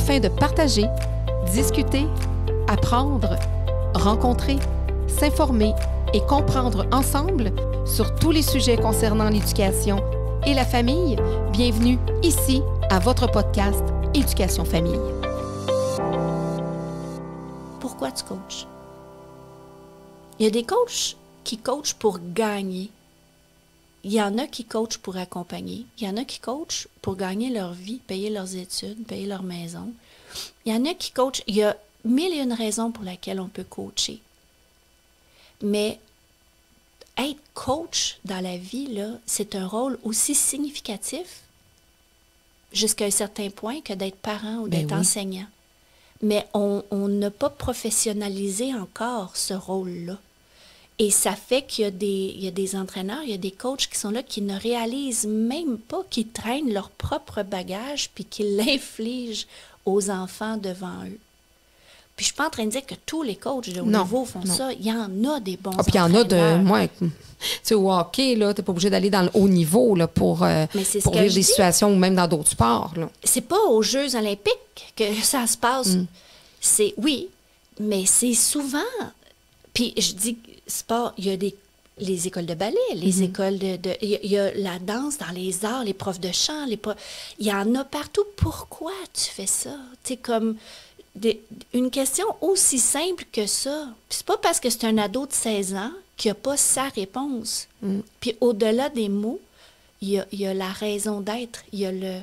afin de partager, discuter, apprendre, rencontrer, s'informer et comprendre ensemble sur tous les sujets concernant l'éducation et la famille. Bienvenue ici à votre podcast Éducation Famille. Pourquoi tu coaches? Il y a des coachs qui coachent pour gagner. Il y en a qui coachent pour accompagner. Il y en a qui coachent pour gagner leur vie, payer leurs études, payer leur maison. Il y en a qui coachent. Il y a mille et une raisons pour lesquelles on peut coacher. Mais être coach dans la vie, là, c'est un rôle aussi significatif jusqu'à un certain point que d'être parent ou d'être enseignant. Mais on n'a pas professionnalisé encore ce rôle-là. Et ça fait qu'il y a des entraîneurs, il y a des coachs qui sont là qui ne réalisent même pas qu'ils traînent leur propre bagage puis qu'ils l'infligent aux enfants devant eux. Puis je suis pas en train de dire que tous les coachs de haut niveau font ça. Il y en a des bons puis il y en a de... Moi, tu sais, au hockey, là, t'es pas obligé d'aller dans le haut niveau là, pour vivre des situations ou même dans d'autres sports. Là. C'est pas aux Jeux olympiques que ça se passe. C'est, oui, mais c'est souvent... Puis je dis sport, il y a les écoles de ballet, les écoles il y a la danse dans les arts, les profs de chant, il y en a partout. Pourquoi tu fais ça? C'est comme une question aussi simple que ça. Puis c'est pas parce que c'est un ado de 16 ans qu'il n'y a pas sa réponse. Puis au-delà des mots, il y a la raison d'être. Il y a le...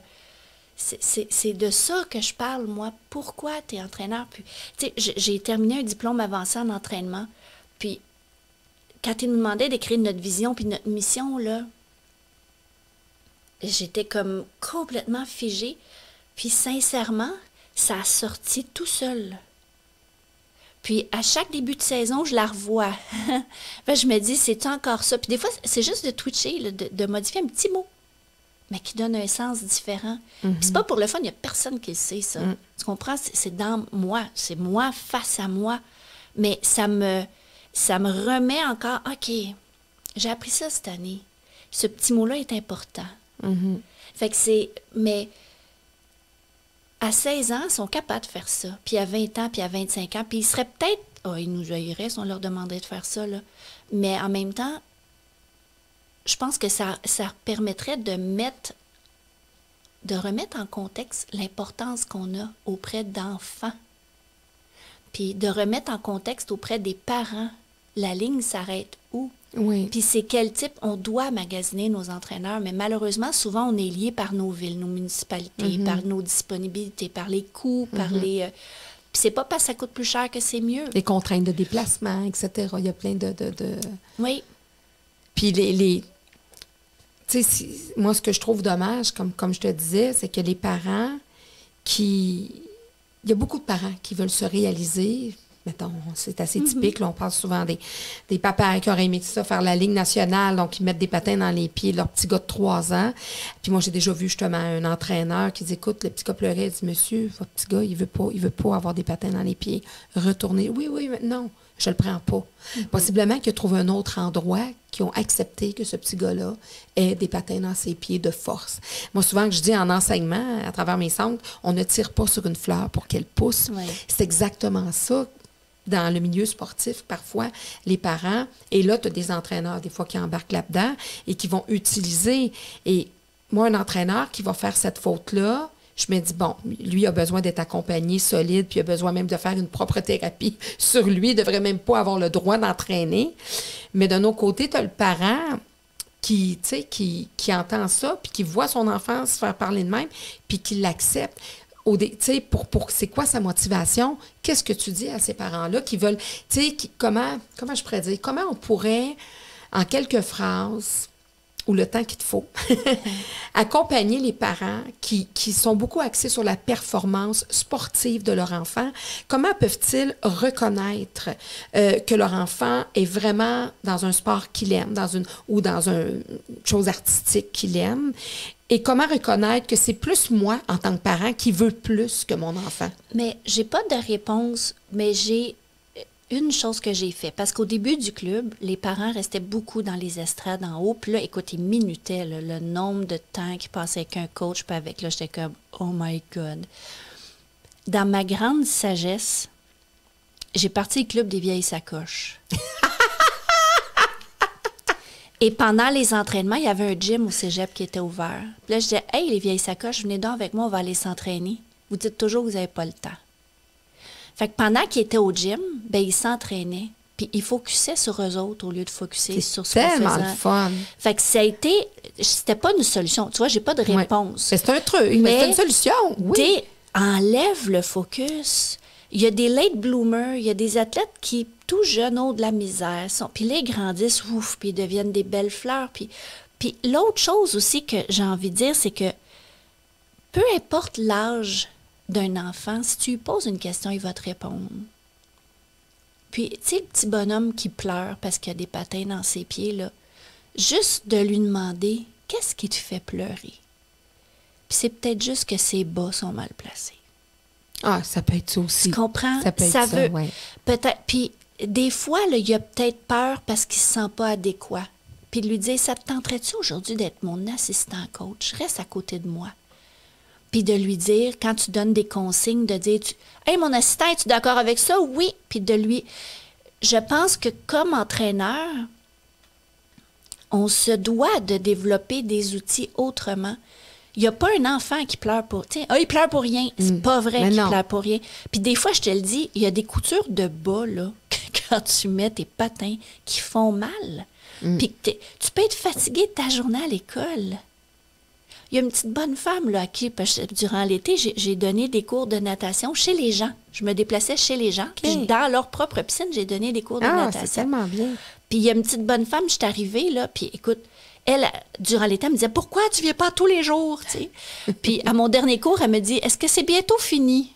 C'est de ça que je parle, moi. Pourquoi tu es entraîneur? Puis, tu sais, j'ai terminé un diplôme avancé en entraînement. Puis, quand ils nous demandaient d'écrire notre vision puis notre mission, là, j'étais comme complètement figée. Puis, sincèrement, ça a sorti tout seul. Puis, à chaque début de saison, je la revois. Fait, je me dis, c'est encore ça? Puis, des fois, c'est juste de twitcher, là, de modifier un petit mot, mais qui donne un sens différent. Puis c'est pas pour le fun, il n'y a personne qui le sait, ça. Tu comprends? C'est dans moi. C'est moi face à moi. Mais ça me remet encore, OK, j'ai appris ça cette année. Ce petit mot-là est important. Fait que c'est... Mais à 16 ans, ils sont capables de faire ça. Puis à 20 ans, puis à 25 ans, puis ils seraient peut-être... ils nous haïraient si on leur demandait de faire ça, là. Mais en même temps, je pense que ça permettrait de remettre en contexte l'importance qu'on a auprès d'enfants. Puis de remettre en contexte auprès des parents. La ligne s'arrête où? Oui. Puis c'est quel type? On doit magasiner nos entraîneurs, mais malheureusement, souvent, on est lié par nos villes, nos municipalités, par nos disponibilités, par les coûts, par les... Puis c'est pas parce que ça coûte plus cher que c'est mieux. Les contraintes de déplacement, etc. Il y a plein de... Oui. Puis tu sais, moi, ce que je trouve dommage, comme je te disais, c'est que les parents il y a beaucoup de parents qui veulent se réaliser. Mettons, c'est assez typique. Là, on parle souvent des papas qui auraient aimé ça, faire la Ligue nationale, donc ils mettent des patins dans les pieds de leur petit gars de 3 ans. Puis moi, j'ai déjà vu justement un entraîneur qui dit, écoute, le petit gars pleurait, il dit, monsieur, votre petit gars, il veut pas avoir des patins dans les pieds. Retournez. Oui, mais non, je le prends pas. Possiblement qu'il a trouvé un autre endroit qui ont accepté que ce petit gars-là ait des patins dans ses pieds de force. Moi, souvent, que je dis en enseignement, à travers mes centres, on ne tire pas sur une fleur pour qu'elle pousse. Oui. C'est exactement ça. Dans le milieu sportif, parfois, les parents, et là, tu as des entraîneurs, des fois, qui embarquent là-dedans et qui vont utiliser. Et moi, un entraîneur qui va faire cette faute-là, je me dis, bon, lui a besoin d'être accompagné, solide, puis il a besoin même de faire une propre thérapie sur lui. Il ne devrait même pas avoir le droit d'entraîner. Mais d'un autre côté, tu as le parent qui entend ça, puis qui voit son enfant se faire parler de même, puis qui l'accepte. Pour c'est quoi sa motivation? Qu'est-ce que tu dis à ces parents-là qui veulent, comment je pourrais dire, comment on pourrait, en quelques phrases, ou le temps qu'il te faut, accompagner les parents qui sont beaucoup axés sur la performance sportive de leur enfant. Comment peuvent-ils reconnaître que leur enfant est vraiment dans un sport qu'il aime, ou dans une chose artistique qu'il aime? Et comment reconnaître que c'est plus moi, en tant que parent, qui veut plus que mon enfant? Mais j'ai pas de réponse, mais j'ai une chose que j'ai fait. Parce qu'au début du club, les parents restaient beaucoup dans les estrades en haut. Puis là, écoute, ils minutaient là, le nombre de temps qu'ils passaient avec un coach. Puis avec là, j'étais comme, oh my God. dans ma grande sagesse, j'ai parti le club des vieilles sacoches. Et pendant les entraînements, il y avait un gym au cégep qui était ouvert. Puis là, je disais, « Hey, les vieilles sacoches, venez donc avec moi, on va aller s'entraîner. Vous dites toujours que vous n'avez pas le temps. » Fait que pendant qu'ils étaient au gym, ben ils s'entraînaient. Puis ils focusaient sur eux autres au lieu de focuser sur ce qu'on faisait. C'est tellement le fun. Fait que ça a été... C'était pas une solution. Tu vois, j'ai pas de réponse. Ouais. C'est un truc, mais c'est une solution. Oui. Enlève le focus. Il y a des late bloomers, il y a des athlètes qui, tout jeunes, ont de la misère. Puis là, ils grandissent, ouf, puis ils deviennent des belles fleurs. Puis l'autre chose aussi que j'ai envie de dire, c'est que peu importe l'âge d'un enfant, si tu lui poses une question, il va te répondre. Puis, tu sais, le petit bonhomme qui pleure parce qu'il a des patins dans ses pieds, là, juste de lui demander, qu'est-ce qui te fait pleurer? Puis c'est peut-être juste que ses bas sont mal placés. Ah, ça peut être ça aussi. Tu comprends? Ça peut être ça, veut, ouais. Peut-être. Puis des fois, là, il a peut-être peur parce qu'il ne se sent pas adéquat. Puis de lui dire, ça te tenterait-tu aujourd'hui d'être mon assistant coach? Reste à côté de moi. Puis de lui dire, quand tu donnes des consignes, de dire, hey, mon assistant, es-tu d'accord avec ça? Oui. Puis de lui... Je pense que comme entraîneur, on se doit de développer des outils autrement. Il n'y a pas un enfant qui pleure pour... il pleure pour rien. C'est pas vrai qu'il pleure pour rien. Puis des fois, je te le dis, il y a des coutures de bas, là, quand tu mets tes patins, qui font mal. Puis tu peux être fatigué de ta journée à l'école. Il y a une petite bonne femme là, à qui, durant l'été, j'ai donné des cours de natation chez les gens. Je me déplaçais chez les gens. Okay. Dans leur propre piscine, j'ai donné des cours de natation. C'est tellement bien. Puis il y a une petite bonne femme, je suis arrivée, là, puis écoute, elle, durant l'été, elle me disait, pourquoi tu viens pas tous les jours, tu sais? Puis à mon dernier cours, elle me dit, est-ce que c'est bientôt fini?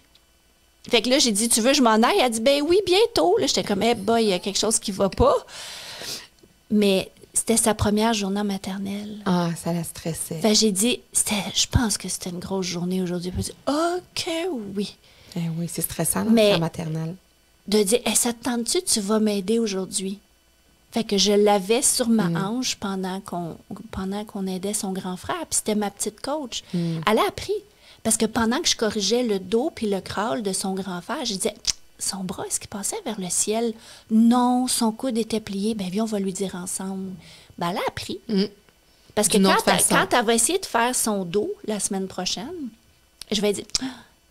Fait que là, j'ai dit, tu veux que je m'en aille? Elle dit, ben oui, bientôt. Là, j'étais comme, boy, il y a quelque chose qui va pas. Mais c'était sa première journée en maternelle. Ah, ça la stressait. Fait que j'ai dit, je pense que c'était une grosse journée aujourd'hui. Puis elle a dit, OK, oui. Oui, c'est stressant, la maternelle. De dire, ça te tente-tu, tu vas m'aider aujourd'hui? Fait que je l'avais sur ma hanche pendant qu'on aidait son grand frère. Puis c'était ma petite coach. Elle a appris. Parce que pendant que je corrigeais le dos puis le crawl de son grand frère, je disais, son bras, est-ce qu'il passait vers le ciel? Non, son coude était plié. Ben viens, on va lui dire ensemble. Ben elle a appris. Parce que quand elle va essayer de faire son dos la semaine prochaine, je vais dire,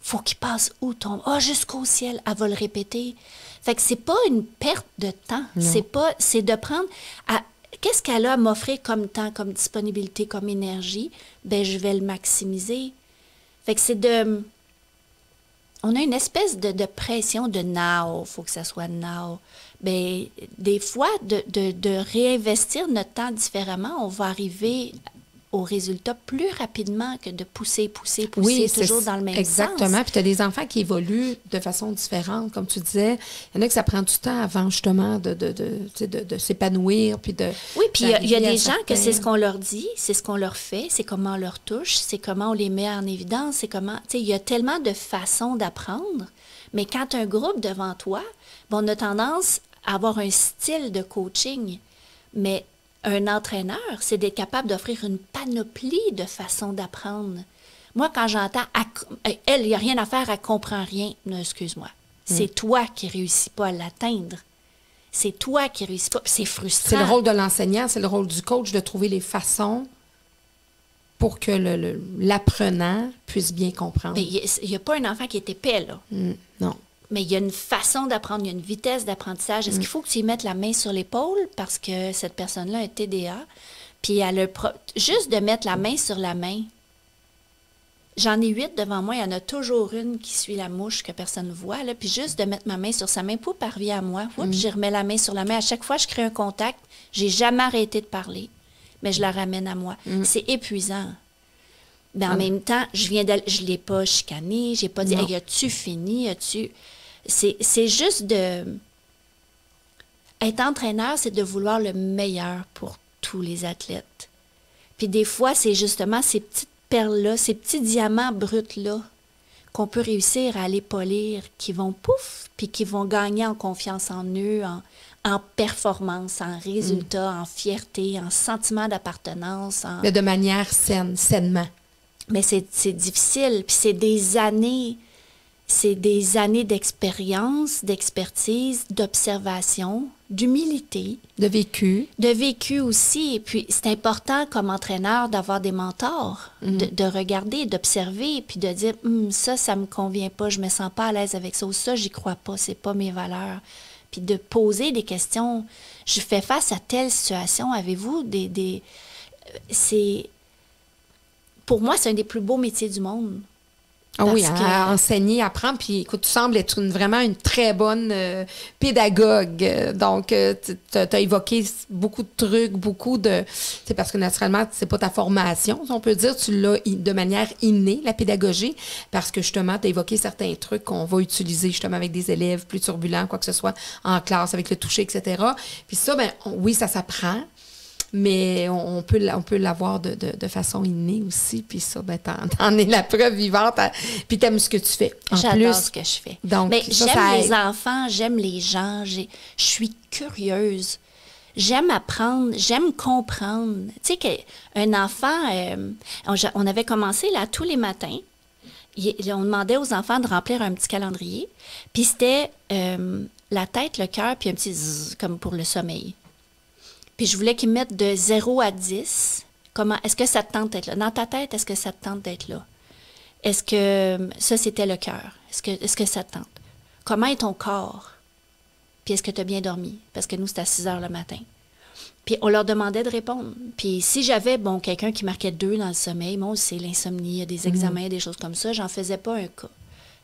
faut qu'il passe où ton... jusqu'au ciel. Elle va le répéter. Fait que c'est pas une perte de temps. C'est de prendre... Qu'est-ce qu'elle a à m'offrir comme temps, comme disponibilité, comme énergie? Ben je vais le maximiser. Fait que c'est de... On a une espèce de pression de now, il faut que ça soit now. Bien, des fois, de réinvestir notre temps différemment, on va arriver au résultat plus rapidement que de pousser, toujours dans le même sens. Exactement. Puis tu as des enfants qui évoluent de façon différente, comme tu disais. Il y en a que ça prend du temps avant, justement, de s'épanouir. Puis oui, puis il y a des gens que c'est ce qu'on leur dit, c'est ce qu'on leur fait, c'est comment on leur touche, c'est comment on les met en évidence, c'est comment... Tu sais, il y a tellement de façons d'apprendre, mais quand tu as un groupe devant toi, on a tendance à avoir un style de coaching, mais... Un entraîneur, c'est d'être capable d'offrir une panoplie de façons d'apprendre. Moi, quand j'entends « elle, il n'y a rien à faire, elle ne comprend rien », non, excuse-moi. C'est toi qui ne réussis pas à l'atteindre. C'est toi qui ne réussis pas. C'est frustrant. C'est le rôle de l'enseignant, c'est le rôle du coach de trouver les façons pour que l'apprenant puisse bien comprendre. Mais il n'y a pas un enfant qui est épais, là. Non. Mais il y a une façon d'apprendre, il y a une vitesse d'apprentissage. Est-ce qu'il faut que tu y mettes la main sur l'épaule parce que cette personne-là a un TDA? Puis juste de mettre la main sur la main. J'en ai 8 devant moi, il y en a toujours une qui suit la mouche que personne ne voit. Là, puis juste de mettre ma main sur sa main, pour parvenir à moi. Puis je remets la main sur la main. À chaque fois, je crée un contact. J'ai jamais arrêté de parler, mais je la ramène à moi. C'est épuisant. Mais en même temps, je ne l'ai pas chicané, j'ai pas dit hey, « as-tu fini? As-tu... » C'est juste de... Être entraîneur, c'est de vouloir le meilleur pour tous les athlètes. Puis des fois, c'est justement ces petites perles-là, ces petits diamants bruts-là qu'on peut réussir à aller polir, qui vont pouf, puis qui vont gagner en confiance en eux, en performance, en résultat, en fierté, en sentiment d'appartenance. Mais de manière sainement. Mais c'est difficile, puis c'est des années c'est des années d'expérience, d'expertise, d'observation, d'humilité. De vécu. De vécu aussi. Et puis, c'est important comme entraîneur d'avoir des mentors, de regarder, d'observer, puis de dire ça me convient pas, je me sens pas à l'aise avec ça, ou ça, j'y crois pas, c'est pas mes valeurs. Puis de poser des questions. Je fais face à telle situation. Avez-vous c'est... Pour moi, c'est un des plus beaux métiers du monde. Ah oui, à enseigner, apprendre. Puis écoute, tu sembles être vraiment une très bonne pédagogue. Donc, tu as évoqué beaucoup de trucs, beaucoup de... C'est parce que naturellement, c'est pas ta formation, si on peut dire. Tu l'as de manière innée, la pédagogie, parce que justement, tu as évoqué certains trucs qu'on va utiliser justement avec des élèves plus turbulents, quoi que ce soit, en classe, avec le toucher, etc. Puis ça, ben oui, ça s'apprend. Mais on peut l'avoir de façon innée aussi. Puis ça, ben, t'en es la preuve vivante. Puis t'aimes ce que tu fais. J'adore ce que je fais. Donc, mais j'aime les enfants, j'aime les gens. Je suis curieuse. J'aime apprendre, j'aime comprendre. Tu sais qu'un enfant, on avait commencé là tous les matins. On demandait aux enfants de remplir un petit calendrier. Puis c'était la tête, le cœur, puis un petit zzz, comme pour le sommeil. Puis je voulais qu'ils mettent de 0 à 10. Est-ce que ça te tente d'être là? Dans ta tête, est-ce que ça te tente d'être là? Est-ce que ça, c'était le cœur? Est-ce que ça te tente? Comment est ton corps? Puis est-ce que tu as bien dormi? Parce que nous, c'est à 6 heures le matin. Puis on leur demandait de répondre. Puis si j'avais, quelqu'un qui marquait 2 dans le sommeil, moi, c'est l'insomnie, il y a des examens, des choses comme ça, j'en faisais pas un cas.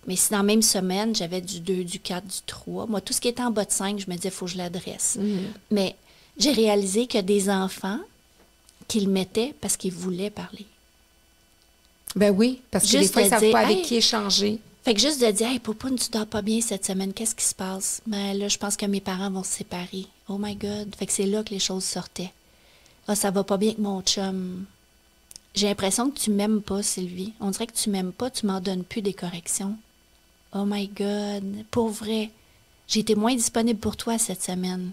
Mais si dans la même semaine, j'avais du 2, du 4, du 3, moi, tout ce qui était en bas de 5, je me disais, il faut que je l'adresse. Mais j'ai réalisé qu'il y a des enfants qui le mettaient parce qu'ils voulaient parler. Ben oui, parce que juste des fois, ils ne savent pas avec hey, qui échanger. Fait que juste de dire, hey, Popoune, tu dors pas bien cette semaine, qu'est-ce qui se passe? Ben là, je pense que mes parents vont se séparer. Oh my God! Fait que c'est là que les choses sortaient. Ah, ça va pas bien avec mon chum. J'ai l'impression que tu m'aimes pas, Sylvie. On dirait que tu m'aimes pas, tu m'en donnes plus des corrections. Oh my God! Pour vrai, j'ai été moins disponible pour toi cette semaine.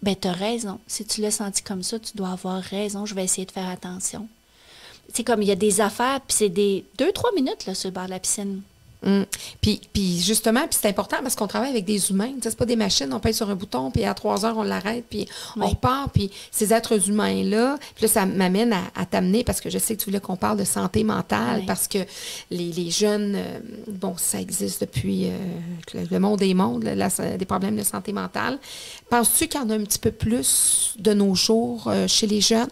Ben, t'as raison. Si tu l'as senti comme ça, tu dois avoir raison. Je vais essayer de faire attention. C'est comme, il y a des affaires, puis c'est des 2-3 minutes là, sur le bord de la piscine. Puis justement, puis c'est important parce qu'on travaille avec des humains. C'est pas des machines, on pèse sur un bouton, puis à 3 heures, on l'arrête, puis on repart. Puis ces êtres humains-là, puis là, ça m'amène à t'amener, parce que je sais que tu voulais qu'on parle de santé mentale, parce que les jeunes, ça existe depuis le monde des mondes, des problèmes de santé mentale. Penses-tu qu'il y en a un petit peu plus de nos jours chez les jeunes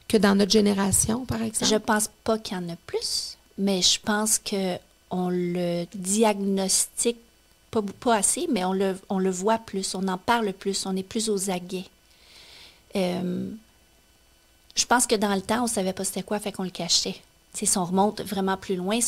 que dans notre génération, par exemple? Je pense pas qu'il y en a plus. Mais je pense qu'on le diagnostique pas assez, mais on le voit plus, on en parle plus, on est plus aux aguets. Je pense que dans le temps, on ne savait pas c'était quoi, fait qu'on le cachait. T'sais, si on remonte vraiment plus loin,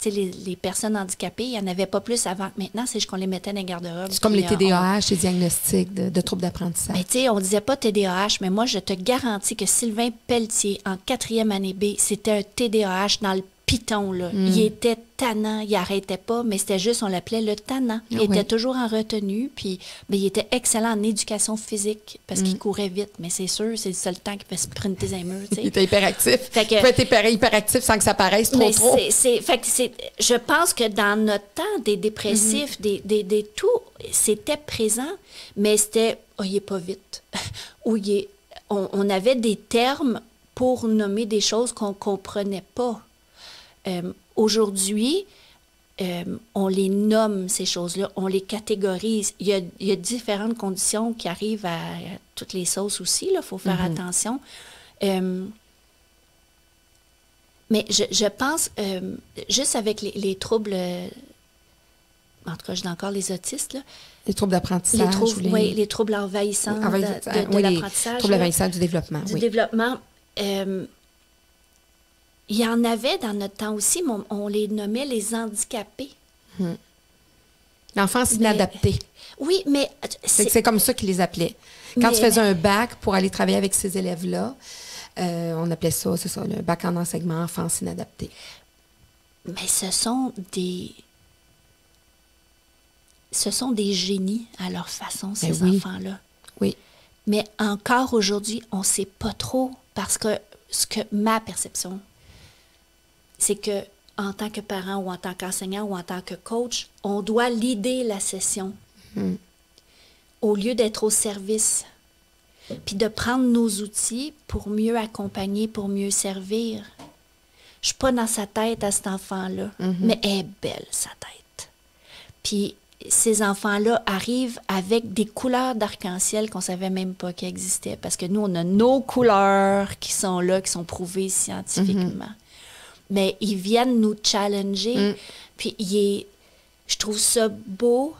les personnes handicapées, il n'y en avait pas plus avant. Maintenant, c'est juste qu'on les mettait dans les garde-robes. C'est comme les TDAH, les diagnostics de troubles d'apprentissage. Mais on ne disait pas TDAH, mais moi, je te garantis que Sylvain Pelletier, en 4e année B, c'était un TDAH dans le piton, là. Il était tannant, il n'arrêtait pas, mais c'était juste, on l'appelait le tannant. Il était toujours en retenue, puis il était excellent en éducation physique, parce qu'il courait vite, mais c'est sûr, c'est le seul temps qu'il peut sprinter dans les murs, tu sais. Il était hyperactif. Il peut être hyperactif sans que ça paraisse trop. Je pense que dans notre temps, des dépressifs, des tout, c'était présent, mais c'était, il n'est pas vite. Ou on avait des termes pour nommer des choses qu'on ne comprenait pas. Aujourd'hui, on les nomme, ces choses-là, on les catégorise. Il y a différentes conditions qui arrivent à toutes les sauces aussi, il faut faire attention. Mais je pense, juste avec les troubles, en tout cas, je dis encore les autistes, là, les troubles d'apprentissage. Les troubles envahissants de l'apprentissage. Les troubles envahissants du développement. Du développement. Il y en avait dans notre temps aussi, mais on les nommait les handicapés. L'enfance inadaptée. Oui, mais... C'est comme ça qu'ils les appelaient. Quand tu faisais un bac pour aller travailler avec ces élèves-là, on appelait ça, c'est ça, le bac en enseignement enfance inadaptée. Mais ce sont des génies à leur façon, ces enfants-là. Oui. Mais encore aujourd'hui, on ne sait pas trop, parce que ma perception, c'est que en tant que parent ou en tant qu'enseignant ou en tant que coach, on doit leader la session au lieu d'être au service. Puis de prendre nos outils pour mieux accompagner, pour mieux servir. Je suis pas dans sa tête à cet enfant-là, mais elle est belle, sa tête. Puis ces enfants-là arrivent avec des couleurs d'arc-en-ciel qu'on savait même pas qu'elles existaient. Parce que nous, on a nos couleurs qui sont là, qui sont prouvées scientifiquement. Mais ils viennent nous challenger. Puis je trouve ça beau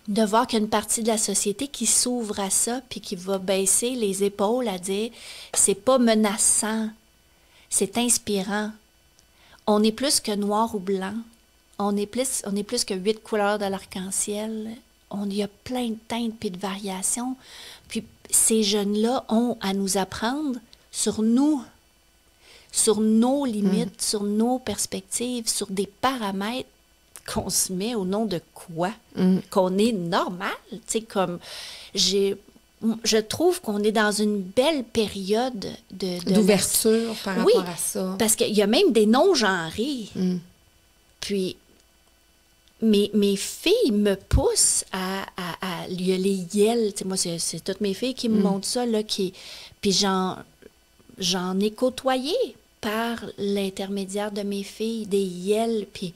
de voir qu'il y a une partie de la société qui s'ouvre à ça puis qui va baisser les épaules à dire c'est pas menaçant, c'est inspirant. On est plus que noir ou blanc. On est plus que 8 couleurs de l'arc-en-ciel. Il y a plein de teintes puis de variations. Puis ces jeunes-là ont à nous apprendre sur nous, sur nos limites, sur nos perspectives, sur des paramètres qu'on se met au nom de quoi? Qu'on est normal. Tu sais, comme je trouve qu'on est dans une belle période d'ouverture par rapport à ça. Parce qu'il y a même des non-genrés. Puis mes filles me poussent à il y a les yels. Tu sais, moi, c'est toutes mes filles qui me montrent ça, là, puis j'en ai côtoyé par l'intermédiaire de mes filles, des yels, puis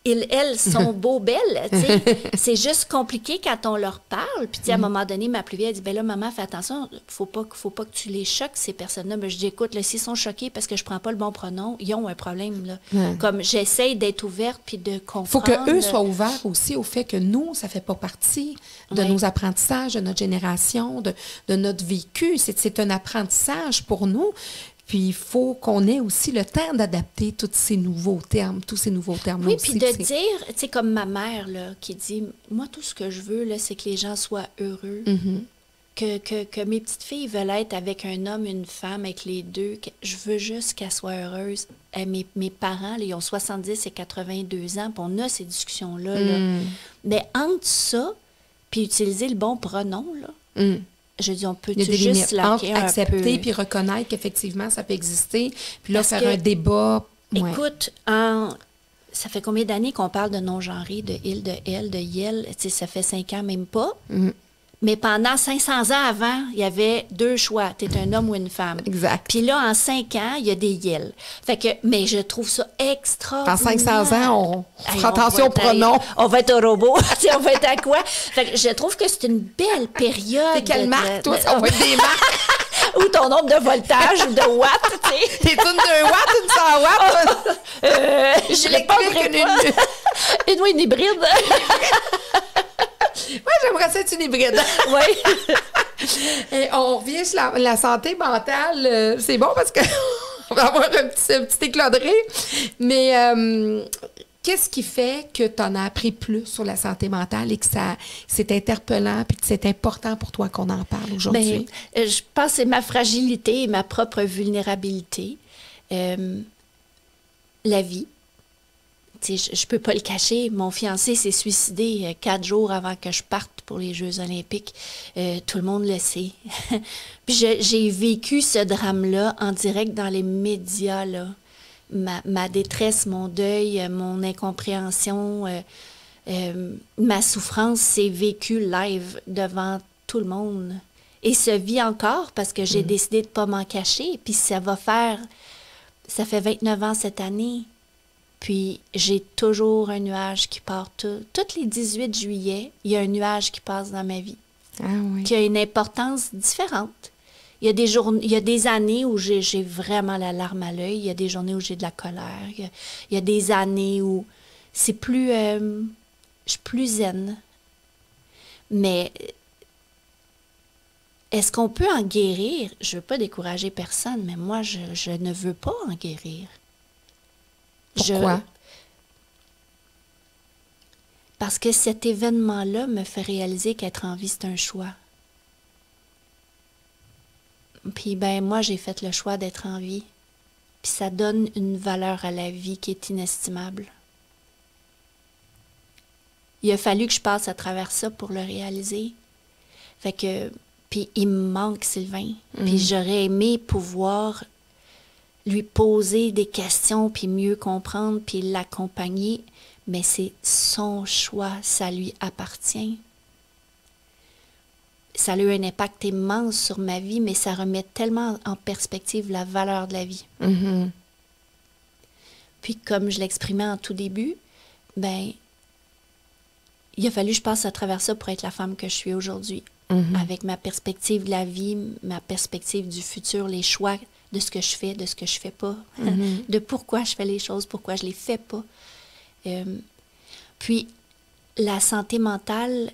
elles sont beaux, belles, tu sais. C'est juste compliqué quand on leur parle. Puis, tu sais, à un moment donné, ma plus vieille, elle dit, ben là, maman, fais attention, faut pas que tu les choques, ces personnes-là. Mais je dis, écoute, là, s'ils sont choqués parce que je prends pas le bon pronom, ils ont un problème, là. Comme j'essaye d'être ouverte puis de comprendre. Faut qu'eux soient ouverts aussi au fait que nous, ça fait pas partie de nos apprentissages, de notre génération, de notre vécu. C'est un apprentissage pour nous. Puis il faut qu'on ait aussi le temps d'adapter tous ces nouveaux termes Oui, aussi. puis de dire, tu sais, comme ma mère, là, qui dit, moi, tout ce que je veux, là, c'est que les gens soient heureux. Que mes petites filles veulent être avec un homme, une femme, avec les deux. Je veux juste qu'elles soient heureuses. Mes parents, là, ils ont 70 et 82 ans, puis on a ces discussions-là. Là. Mais entre ça, puis utiliser le bon pronom, là, je dis, on peut juste laquer un accepter peu. puis reconnaître qu'effectivement, ça peut exister. Puis là, faire un débat. Écoute, ça fait combien d'années qu'on parle de non-genré, de il, de elle, de yel? Tu sais, ça fait 5 ans, même pas. Mais pendant 500 ans avant, il y avait 2 choix. Tu es un homme ou une femme. Exact. Puis là, en 5 ans, il y a des yels. Fait que, mais je trouve ça extraordinaire. En 500 ans, on fera attention aux pronoms. On va être au robot. On va être à quoi? Fait que je trouve que c'est une belle période. C'est quelle marque, toi? On va être des marques. Ou ton nombre de voltage ou de watts, tu sais. T'es une 2 watts, une 100 watts? Je l'ai pas une hybride. Moi, j'aimerais ça être une hybride. Oui. Et on revient sur la santé mentale. C'est bon parce qu'on va avoir un petit éclat de rire. Mais qu'est-ce qui fait que tu en as appris plus sur la santé mentale et que c'est interpellant puis que c'est important pour toi qu'on en parle aujourd'hui? Bien, je pense que c'est ma fragilité et ma propre vulnérabilité. La vie. Je ne peux pas le cacher. Mon fiancé s'est suicidé 4 jours avant que je parte pour les Jeux olympiques. Tout le monde le sait. Puis j'ai vécu ce drame-là en direct dans les médias. Là. Ma détresse, mon deuil, mon incompréhension, ma souffrance s'est vécue live devant tout le monde. Et se vit encore parce que j'ai décidé de ne pas m'en cacher. Puis ça fait 29 ans cette année. Puis, j'ai toujours un nuage qui part. Toutes les 18 juillet, il y a un nuage qui passe dans ma vie. Ah oui. Qui a une importance différente. Il y a des années où j'ai vraiment la larme à l'œil. Il y a des journées où j'ai de la colère. Il y a des années où c'est plus... je suis plus zen. Mais est-ce qu'on peut en guérir? Je ne veux pas décourager personne, mais moi, je ne veux pas en guérir. Pourquoi? Parce que cet événement-là me fait réaliser qu'être en vie, c'est un choix. Puis, moi, j'ai fait le choix d'être en vie. Puis ça donne une valeur à la vie qui est inestimable. Il a fallu que je passe à travers ça pour le réaliser. Fait que, puis il me manque Sylvain. Puis j'aurais aimé pouvoir lui poser des questions, puis mieux comprendre, puis l'accompagner, mais c'est son choix, ça lui appartient. Ça a eu un impact immense sur ma vie, mais ça remet tellement en perspective la valeur de la vie. Mhm. Puis, comme je l'exprimais en tout début, ben, il a fallu que je passe à travers ça pour être la femme que je suis aujourd'hui. Avec ma perspective de la vie, ma perspective du futur, les choix de ce que je fais, de ce que je fais pas, de pourquoi je fais les choses, pourquoi je les fais pas. Puis, la santé mentale,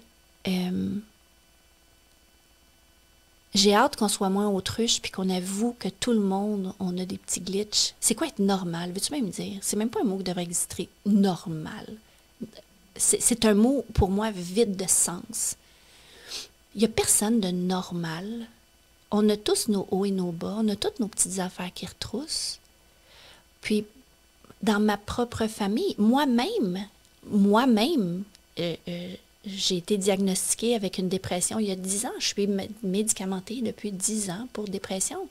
j'ai hâte qu'on soit moins autruche puis qu'on avoue que tout le monde, on a des petits glitches. C'est quoi être normal? Veux-tu même me dire? C'est même pas un mot qui devrait exister. Normal. C'est un mot, pour moi, vide de sens. Il n'y a personne de normal. On a tous nos hauts et nos bas. On a toutes nos petites affaires qui retroussent. Puis, dans ma propre famille, moi-même, j'ai été diagnostiquée avec une dépression il y a 10 ans. Je suis médicamentée depuis 10 ans pour dépression.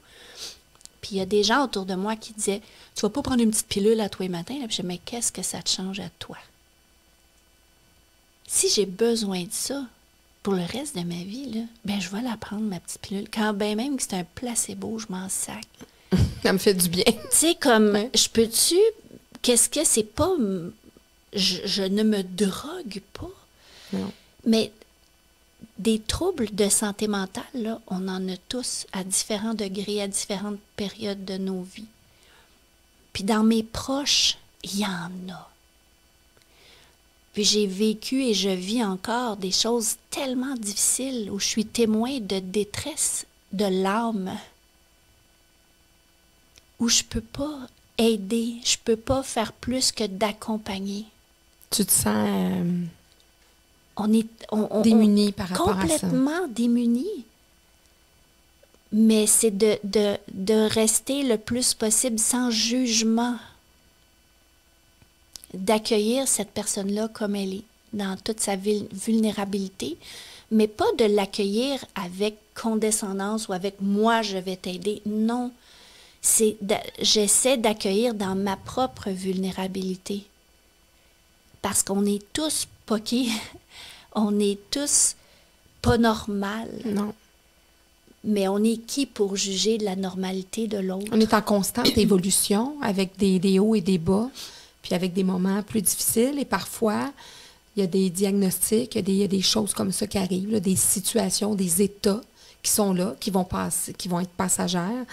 Puis il y a des gens autour de moi qui disaient « Tu vas pas prendre une petite pilule à tous les matins? » Puis je dis « Mais qu'est-ce que ça te change à toi? » Si j'ai besoin de ça pour le reste de ma vie, là, ben je vais la prendre, ma petite pilule. Quand ben même que c'est un placebo, je m'en sac. Ça me fait du bien. Tu sais, comme, je peux-tu... Qu'est-ce que c'est pas... Je ne me drogue pas. Non. Mais des troubles de santé mentale, là, on en a tous à différents degrés, à différentes périodes de nos vies. Puis dans mes proches, il y en a. Puis j'ai vécu et je vis encore des choses tellement difficiles où je suis témoin de détresse de l'âme, où je peux pas aider, je peux pas faire plus que d'accompagner. Tu te sens On est démunie par rapport à ça. Complètement démunie. Mais c'est de rester le plus possible sans jugement, d'accueillir cette personne-là comme elle est, dans toute sa vulnérabilité, mais pas de l'accueillir avec condescendance ou avec « moi, je vais t'aider ». Non, j'essaie d'accueillir dans ma propre vulnérabilité. Parce qu'on est tous poqués, on est tous pas normal. Non. Mais on est qui pour juger de la normalité de l'autre? On est en constante évolution avec des hauts et des bas, puis avec des moments plus difficiles. Et parfois, il y a des diagnostics, il y a des choses comme ça qui arrivent, là, des situations, des états qui sont là, qui vont être passagères.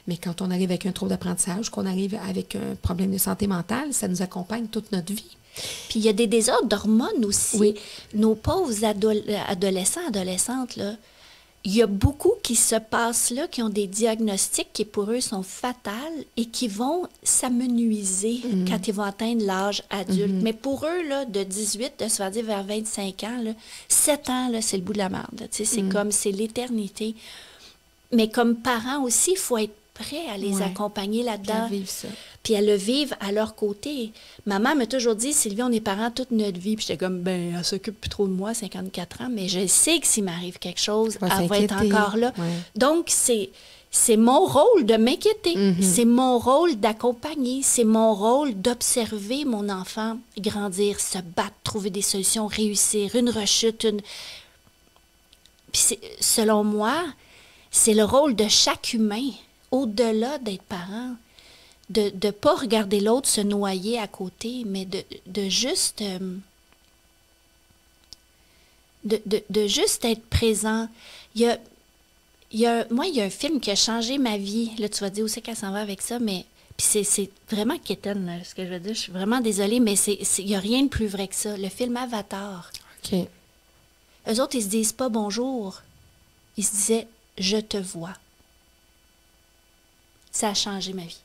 Mais quand on arrive avec un trouble d'apprentissage, qu'on arrive avec un problème de santé mentale, ça nous accompagne toute notre vie. Puis il y a des désordres d'hormones aussi. Oui. Nos pauvres adolescents, adolescentes, là, il y a beaucoup qui se passent là, qui ont des diagnostics qui pour eux sont fatals et qui vont s'amenuiser quand ils vont atteindre l'âge adulte. Mais pour eux, là, de 18, de se faire dire vers 25 ans, là, 7 ans, là, c'est le bout de la merde. C'est comme, c'est l'éternité. Mais comme parents aussi, il faut être prêt à les accompagner là-dedans. Vivre ça. Puis à le vivre à leur côté. Maman m'a toujours dit, Sylvie, on est parents toute notre vie. Puis j'étais comme, ben, elle s'occupe plus trop de moi, 54 ans, mais je sais que s'il m'arrive quelque chose, elle va être encore là. Ouais. Donc, c'est mon rôle de m'inquiéter. C'est mon rôle d'accompagner. C'est mon rôle d'observer mon enfant grandir, se battre, trouver des solutions, réussir, une rechute. Puis selon moi, c'est le rôle de chaque humain, au-delà d'être parent, de ne pas regarder l'autre se noyer à côté, mais de juste de juste être présent. Moi, il y a un film qui a changé ma vie. Là, tu vas dire où c'est qu'elle s'en va avec ça, mais puis c'est vraiment quétaine, là, ce que je veux dire. Je suis vraiment désolée, mais il n'y a rien de plus vrai que ça. Le film Avatar. OK. Eux autres, ils se disent pas bonjour. Ils se disaient « je te vois ». Ça a changé ma vie.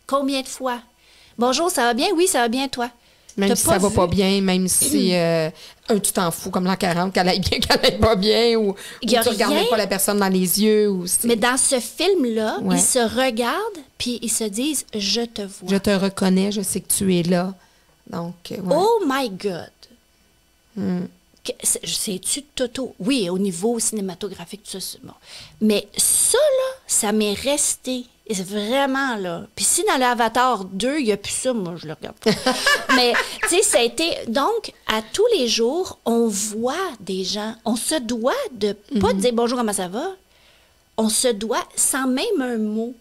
Combien de fois? Bonjour, ça va bien? Oui, ça va bien, toi? Même si ça va pas bien, même si tu t'en fous, comme l'an 40, qu'elle aille bien, qu'elle aille pas bien, ou tu regardes pas la personne dans les yeux. Mais dans ce film-là, ils se regardent, puis ils se disent « je te vois ». Je te reconnais, je sais que tu es là. Donc, Oh my God! C'est-tu Toto? Oui, au niveau cinématographique, tout ça, c'est bon. Mais ça, là, ça m'est resté Et c'est vraiment, là. Puis si dans l'Avatar 2, il n'y a plus ça, moi, je le regarde pas. Mais, tu sais, ça a été... Donc, à tous les jours, on voit des gens. On se doit de pas dire « Bonjour, comment ça va? » On se doit, sans même un mot,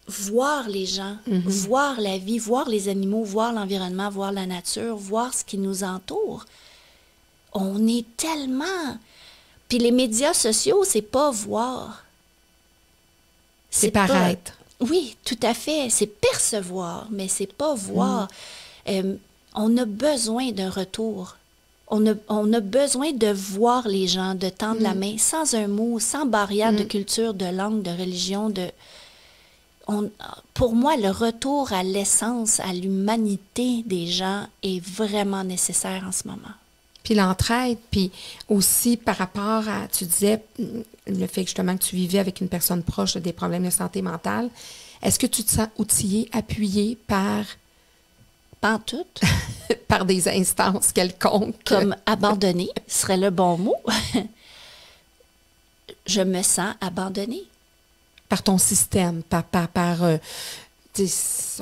voir les gens, voir la vie, voir les animaux, voir l'environnement, voir la nature, voir ce qui nous entoure. On est tellement... Puis les médias sociaux, c'est pas voir. C'est paraître. Oui, tout à fait. C'est percevoir, mais c'est pas voir. On a besoin d'un retour. On a besoin de voir les gens, de tendre la main, sans un mot, sans barrière de culture, de langue, de religion. Pour moi, le retour à l'essence, à l'humanité des gens est vraiment nécessaire en ce moment. Puis l'entraide, puis aussi par rapport à, tu disais, le fait que justement que tu vivais avec une personne proche des problèmes de santé mentale, est-ce que tu te sens outillé, appuyé par... Pantoute. par des instances quelconques? Comme abandonné serait le bon mot. Je me sens abandonnée. Par ton système, on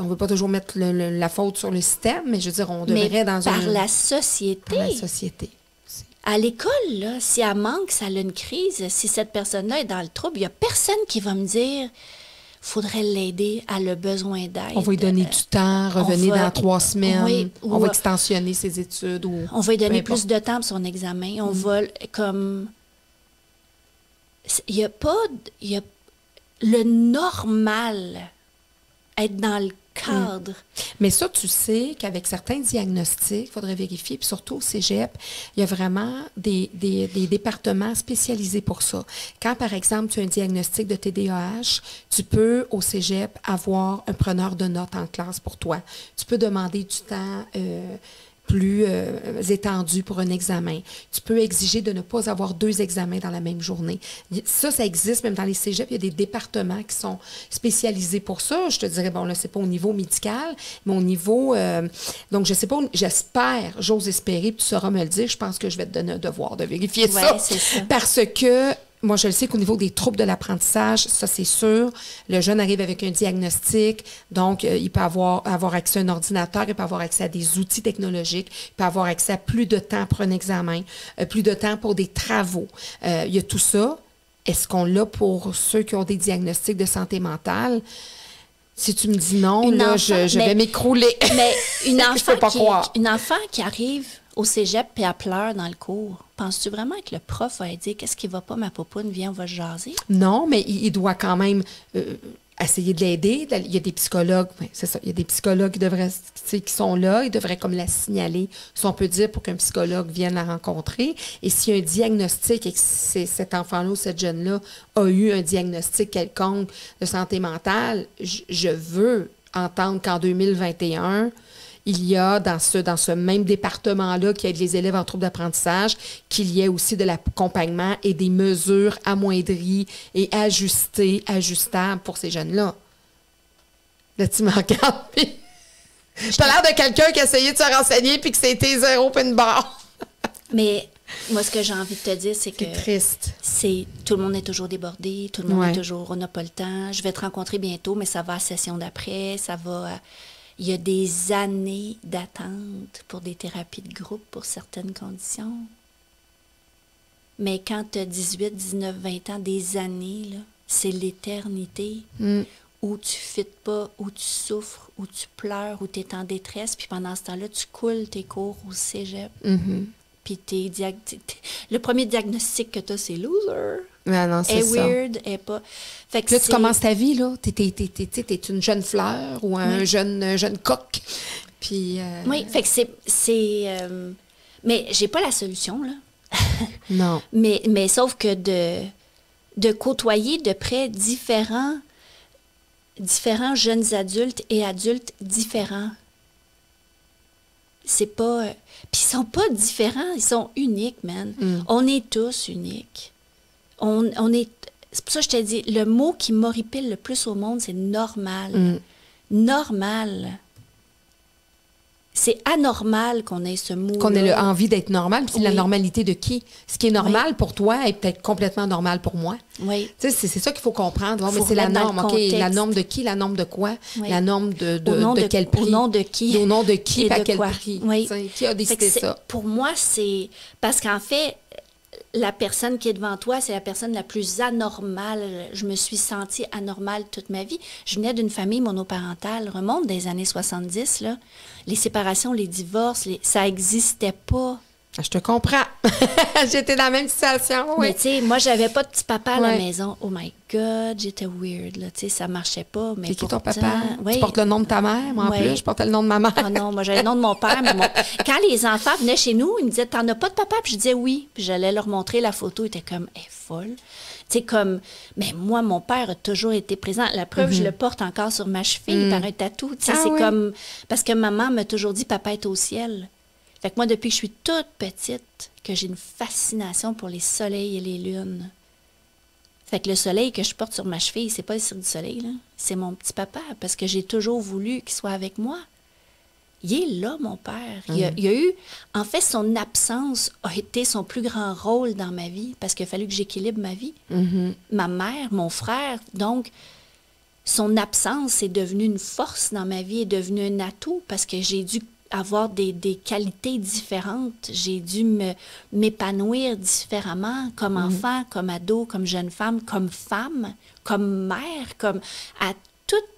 ne veut pas toujours mettre la faute sur le système, mais je veux dire, on devrait par la société. Par la société. Aussi. À l'école, là, si elle manque, si elle a une crise, si cette personne-là est dans le trouble, il n'y a personne qui va me dire « faudrait l'aider, elle a besoin d'aide. » On va lui donner du temps, revenir dans 3 semaines, oui, on va extensionner ses études. On va lui donner plus de temps pour son examen. On va comme... Il y a pas... le normal... être dans le cadre. Mais ça, tu sais qu'avec certains diagnostics, il faudrait vérifier, puis surtout au cégep, il y a vraiment des départements spécialisés pour ça. Quand, par exemple, tu as un diagnostic de TDAH, tu peux, au cégep, avoir un preneur de notes en classe pour toi. Tu peux demander du temps plus étendu pour un examen. Tu peux exiger de ne pas avoir 2 examens dans la même journée. Ça existe même dans les cégeps. Il y a des départements qui sont spécialisés pour ça. Je te dirais, bon, là, c'est pas au niveau médical, mais au niveau... donc, je sais pas, j'espère, j'ose espérer, puis tu sauras me le dire, je pense que je vais te donner un devoir de vérifier ça. C'est ça. Parce que... Moi, je le sais qu'au niveau des troubles de l'apprentissage, ça, c'est sûr. Le jeune arrive avec un diagnostic, donc il peut avoir accès à un ordinateur, il peut avoir accès à des outils technologiques, il peut avoir accès à plus de temps pour un examen, plus de temps pour des travaux. Il y a tout ça. Est-ce qu'on l'a pour ceux qui ont des diagnostics de santé mentale? Si tu me dis non, là, je vais m'écrouler. Mais une enfant, enfant qui arrive au cégep et elle pleure dans le cours, penses-tu vraiment que le prof va dire « Qu'est-ce qui va pas, ma popoune? Viens, on va se jaser? » Non, mais il doit quand même essayer de l'aider. Il y a des psychologues, c'est ça, il y a des psychologues qui sont là, ils devraient comme la signaler, si on peut dire, pour qu'un psychologue vienne la rencontrer. Et s'il y a un diagnostic et que cet enfant-là ou cette jeune-là a eu un diagnostic quelconque de santé mentale, je veux entendre qu'en 2021, il y a dans ce même département-là qui aide les élèves en troubles d'apprentissage, qu'il y ait aussi de l'accompagnement et des mesures amoindries et ajustables pour ces jeunes-là. Là, tu me regardes, puis t'as l'air de quelqu'un qui a essayé de se renseigner puis que c'était 0 puis une barre. Mais moi, ce que j'ai envie de te dire, c'est que... C'est triste. Tout le monde est toujours débordé, tout le monde est toujours... On n'a pas le temps. Je vais te rencontrer bientôt, mais ça va à la session d'après, ça va... Il y a des années d'attente pour des thérapies de groupe pour certaines conditions. Mais quand tu as 18, 19, 20 ans, des années, là, c'est l'éternité où tu ne fites pas, où tu souffres, où tu pleures, où tu es en détresse. Puis pendant ce temps-là, tu coules tes cours au cégep. Puis le premier diagnostic que tu as, c'est « loser ». Non, c'est ça. Weird, est pas... Fait que là, tu commences ta vie, là. T'es une jeune fleur ou un jeune coq. Puis... Oui, fait que c'est mais j'ai pas la solution, là. Non. Mais sauf que de côtoyer de près différents jeunes adultes et adultes différents, c'est pas... Puis ils sont pas différents, ils sont uniques, man. On est tous uniques. On est... C'est pour ça que je t'ai dit, le mot qui m'horripile le plus au monde, c'est normal. Normal. C'est anormal qu'on ait ce mot. Qu'on ait envie d'être normal. Puis la Oui. normalité de qui? Ce qui est normal pour toi est peut-être complètement normal pour moi. Oui. Tu sais, c'est ça qu'il faut comprendre. Bon, mais Faut c'est la remettre dans norme. le OK, contexte. la norme de qui? La norme de quoi? Oui. La norme Au nom de quel prix? Au nom de qui? Au nom de qui? Et À de quel quoi? prix? Oui. Tu sais, qui a Fait que décidé c'est- ça? Pour moi, c'est... Parce qu'en fait, la personne qui est devant toi, c'est la personne la plus anormale. Je me suis sentie anormale toute ma vie. Je venais d'une famille monoparentale, remonte des années 70, là. Les séparations, les divorces, ça n'existait pas. Je te comprends. J'étais dans la même situation, oui. Mais tu sais, moi, j'avais pas de petit papa à la Ouais. maison. Oh my God, j'étais weird, là. Tu sais, ça marchait pas. Mais C'est qui ton pourtant, papa? oui. Tu portes le nom de ta mère, moi en Ouais. plus. Je portais le nom de ma mère. Ah non, moi j'avais le nom de mon père, mais quand les enfants venaient chez nous, ils me disaient t'en as pas de papa? Puis je disais oui. Puis j'allais leur montrer la photo, ils étaient comme elle est folle. Tu sais, comme, mais moi, mon père a toujours été présent. La preuve, je le porte encore sur ma cheville par un tatou. Tu sais, Ah c'est oui? comme, parce que maman m'a toujours dit papa est au ciel. Fait que moi, depuis que je suis toute petite, que j'ai une fascination pour les soleils et les lunes. Fait que le soleil que je porte sur ma cheville, c'est pas le cirque du soleil, là. C'est mon petit papa, parce que j'ai toujours voulu qu'il soit avec moi. Il est là, mon père. Il y a eu... En fait, son absence a été son plus grand rôle dans ma vie, parce qu'il a fallu que j'équilibre ma vie. Ma mère, mon frère, donc, son absence est devenue une force dans ma vie, est devenue un atout, parce que j'ai dû avoir des qualités différentes. J'ai dû m'épanouir différemment, comme enfant, comme ado, comme jeune femme, comme mère, comme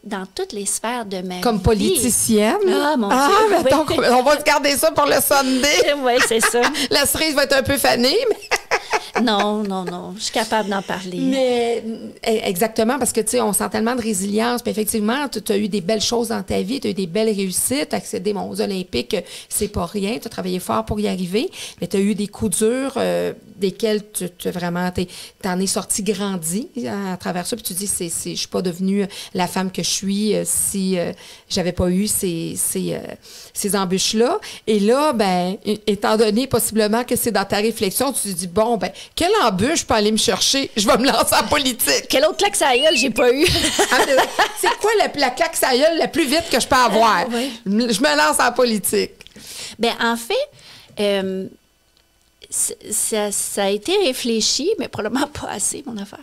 dans toutes les sphères de ma vie. Comme politicienne. Ah, mon Ah, Dieu, mettons oui. on va se garder ça pour le Sunday. Oui, c'est ça. La cerise va être un peu fanée, mais... Non, je suis capable d'en parler. Mais exactement, parce que, tu sais, on sent tellement de résilience. Puis effectivement, tu as eu des belles choses dans ta vie, tu as eu des belles réussites, accéder aux Olympiques, c'est pas rien, tu as travaillé fort pour y arriver, mais tu as eu des coups durs desquels t'en es sorti grandi à travers ça, puis tu dis, je suis pas devenue la femme que je suis si j'avais pas eu ces embûches-là. Et là, ben, étant donné possiblement que c'est dans ta réflexion, tu te dis, bon, ben, quelle embûche je peux aller me chercher? Je vais me lancer en politique. Quelle autre claque à la gueule j'ai pas eu? C'est quoi la claque sa gueule la plus vite que je peux avoir? Oui. Je me lance en politique. Bien, en fait, ça a été réfléchi, mais probablement pas assez, mon affaire.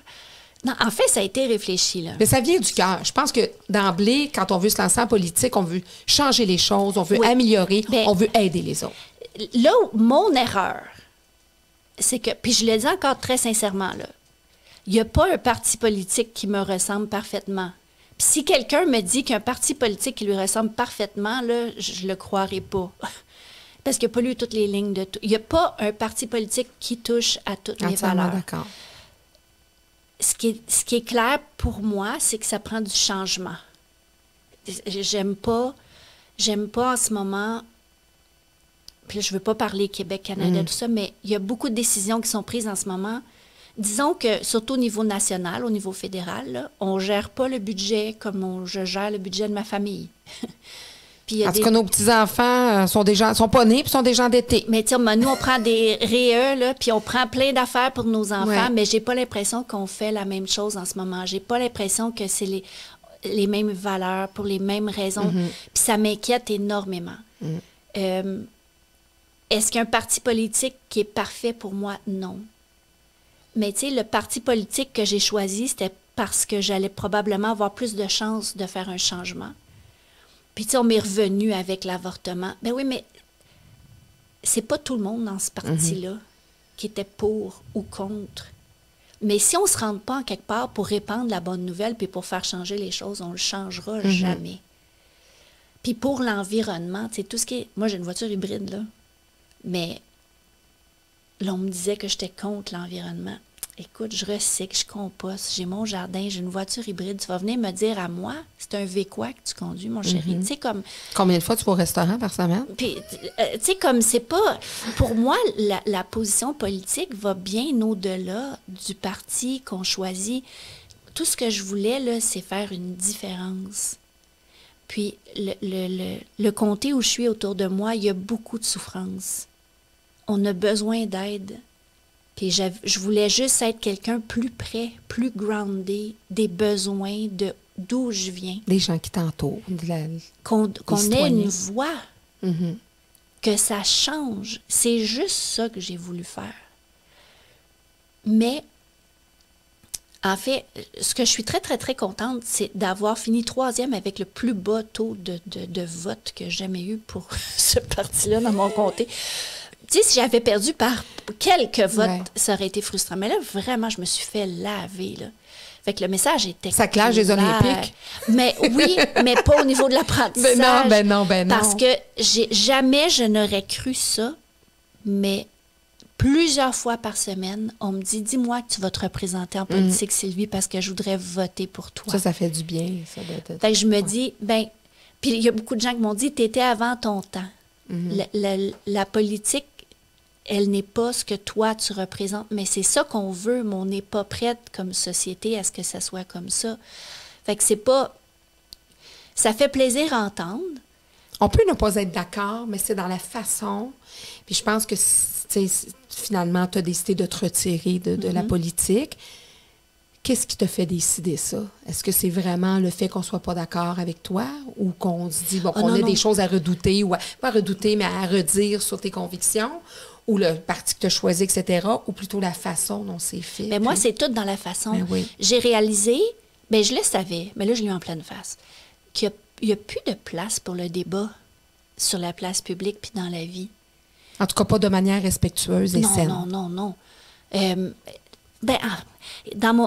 Non, en fait, ça a été réfléchi, là. Mais ça vient du cœur. Je pense que d'emblée, quand on veut se lancer en politique, on veut changer les choses, on veut Oui. améliorer, Ben, on veut aider les autres. Là, mon erreur, c'est que, puis je le dis encore très sincèrement, là, il n'y a pas un parti politique qui me ressemble parfaitement. Puis si quelqu'un me dit qu'un parti politique qui lui ressemble parfaitement, là, je le croirais pas. Parce qu'il n'a pas lu toutes les lignes de tout. Il n'y a pas un parti politique qui touche à toutes mes Entièrement valeurs. d'accord. Ce qui est clair pour moi, c'est que ça prend du changement. J'aime pas en ce moment, puis là, je veux pas parler Québec, Canada, tout ça, mais il y a beaucoup de décisions qui sont prises en ce moment. Disons que, surtout au niveau national, au niveau fédéral, là, on gère pas le budget comme je gère le budget de ma famille. Puis il y a En tout cas, nos petits-enfants sont pas nés puis sont déjà endettés. Mais tu sais, nous, on prend des REE, là, puis on prend plein d'affaires pour nos enfants, Ouais. mais j'ai pas l'impression qu'on fait la même chose en ce moment. J'ai pas l'impression que c'est les mêmes valeurs pour les mêmes raisons. Puis ça m'inquiète énormément. Est-ce qu'un parti politique qui est parfait pour moi? Non. Mais tu sais, le parti politique que j'ai choisi, c'était parce que j'allais probablement avoir plus de chances de faire un changement. Puis tu sais, on m'est revenu avec l'avortement. Ben oui, mais c'est pas tout le monde dans ce parti-là qui était pour ou contre. Mais si on ne se rend pas en quelque part pour répandre la bonne nouvelle puis pour faire changer les choses, on ne le changera jamais. Puis pour l'environnement, tu sais, tout ce qui est... Moi, j'ai une voiture hybride, là. Mais là, on me disait que j'étais contre l'environnement. Écoute, je recycle, je composte, j'ai mon jardin, j'ai une voiture hybride. Tu vas venir me dire à moi, c'est un V-quoi que tu conduis, mon chéri. Tu sais, comme... Combien de fois tu vas au restaurant par semaine? Puis, tu sais, comme c'est pas... Pour moi, la position politique va bien au-delà du parti qu'on choisit. Tout ce que je voulais, là, c'est faire une différence. Puis, le comté où je suis autour de moi, il y a beaucoup de souffrance. On a besoin d'aide. Puis, je voulais juste être quelqu'un plus près, plus groundé des besoins d'où je viens. Des gens qui t'entourent. Qu'on ait citoyens. une voix. que ça change. C'est juste ça que j'ai voulu faire. Mais, en fait, ce que je suis très, très, très contente, c'est d'avoir fini 3e avec le plus bas taux de vote que j'ai jamais eu pour ce parti-là dans mon comté. Tu sais, si j'avais perdu par quelques votes, ça aurait été frustrant. Mais là, vraiment, je me suis fait laver, là. Fait que le message était ça clash les Olympiques. Mais oui, mais pas au niveau de l'apprentissage. Ben non. Parce que jamais je n'aurais cru ça, mais plusieurs fois par semaine, on me dit, dis-moi que tu vas te représenter en politique, Sylvie, parce que je voudrais voter pour toi. Ça fait du bien, ça. Fait que je me dis, puis il y a beaucoup de gens qui m'ont dit, t'étais avant ton temps. La politique, elle n'est pas ce que toi, tu représentes, mais c'est ça qu'on veut, mais on n'est pas prête comme société à ce que ça soit comme ça. Fait que c'est pas... Ça fait plaisir à entendre. On peut ne pas être d'accord, mais c'est dans la façon. Puis je pense que, finalement, tu as décidé de te retirer de la politique. Qu'est-ce qui te fait décider ça? Est-ce que c'est vraiment le fait qu'on ne soit pas d'accord avec toi ou qu'on se dit qu'on a des choses à redouter, ou pas à redouter, mais à redire sur tes convictions? Ou le parti que tu as choisi, etc., ou plutôt la façon dont c'est fait? Moi, c'est tout dans la façon. Oui. J'ai réalisé, je le savais, mais là, je l'ai eu en pleine face, qu'il n'y a plus de place pour le débat sur la place publique puis dans la vie. En tout cas, pas de manière respectueuse et saine. Non.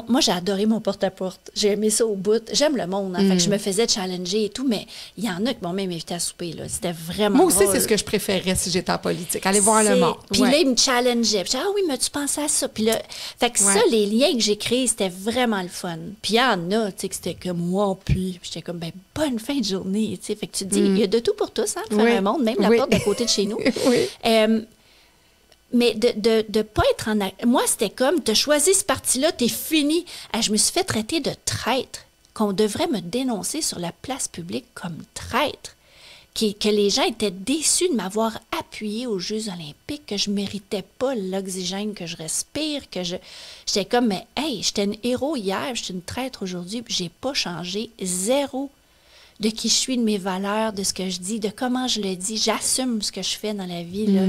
Moi, j'ai adoré mon porte-à-porte. J'ai aimé ça au bout. J'aime le monde. Fait que je me faisais challenger et tout, mais il y en a qui m'ont même invité à souper. Là. C'était vraiment Moi aussi, drôle. c'est ce que je préférais si j'étais en politique. Aller voir le monde. Puis là, ils me challengeaient. Puis oui, mais tu pensais à ça? Puis là, fait que ça, les liens que j'ai créés, c'était vraiment le fun. Puis il y en a, tu sais, que c'était comme moi, puis j'étais comme, bonne fin de journée, tu sais. Fait que tu te dis, il y a de tout pour tous, hein, faire un monde, même la porte d'à côté de chez nous. Mais de pas être en... Moi, c'était comme, t'as choisi ce parti-là, t'es fini. Je me suis fait traiter de traître, qu'on devrait me dénoncer sur la place publique comme traître, que les gens étaient déçus de m'avoir appuyé aux Jeux olympiques, que je méritais pas l'oxygène que je respire, que j'étais comme, mais hey, j'étais une héros hier, j'étais une traître aujourd'hui, puis j'ai pas changé, zéro de qui je suis, de mes valeurs, de ce que je dis, de comment je le dis. J'assume ce que je fais dans la vie, là.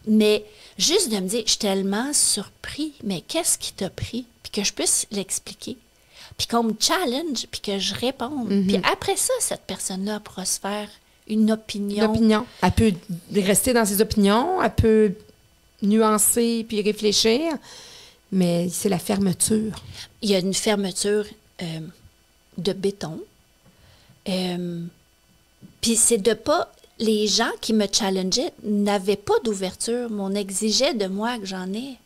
Mais juste de me dire, je suis tellement surpris, mais qu'est-ce qui t'a pris? Puis que je puisse l'expliquer. Puis qu'on me challenge, puis que je réponde. Puis après ça, cette personne-là pourra se faire une opinion. Elle peut rester dans ses opinions, elle peut nuancer puis réfléchir, mais c'est la fermeture. Il y a une fermeture de béton. Puis c'est de pas... Les gens qui me challengeaient n'avaient pas d'ouverture, mais on exigeait de moi que j'en ai.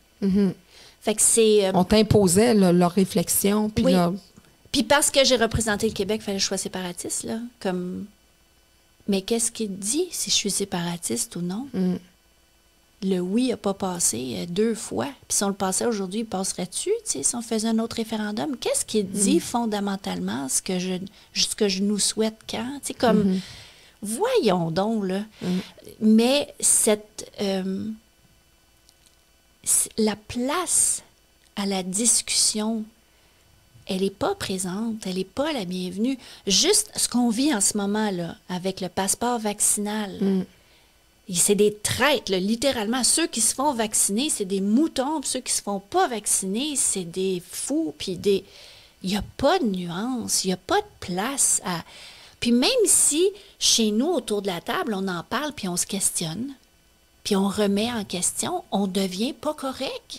Fait que c'est... On t'imposait leur réflexion. Puis Puis parce que j'ai représenté le Québec, il fallait que je sois séparatiste, là. Comme... Mais qu'est-ce qu'il dit si je suis séparatiste ou non? Le oui n'a pas passé 2 fois. Puis si on le passait aujourd'hui, il passerait-tu, si on faisait un autre référendum? Qu'est-ce qu'il dit fondamentalement, ce que je nous souhaite quand? Tu sais, comme, voyons donc, là. Mais la place à la discussion, elle n'est pas présente, elle n'est pas la bienvenue. Juste ce qu'on vit en ce moment, là, avec le passeport vaccinal, c'est des traîtres, là, littéralement. Ceux qui se font vacciner, c'est des moutons. Puis ceux qui se font pas vacciner, c'est des fous. Puis il n'y a pas de nuance, il n'y a pas de place à... Puis même si, chez nous, autour de la table, on en parle, puis on se questionne, puis on remet en question, on devient pas correct.